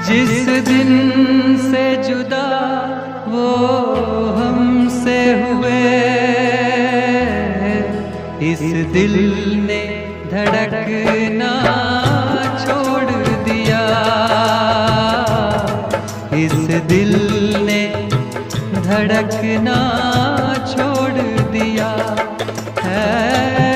जिस दिन से जुदा वो हमसे हुए, इस दिल ने धड़कना छोड़ दिया, इस दिल ने धड़कना छोड़ दिया है।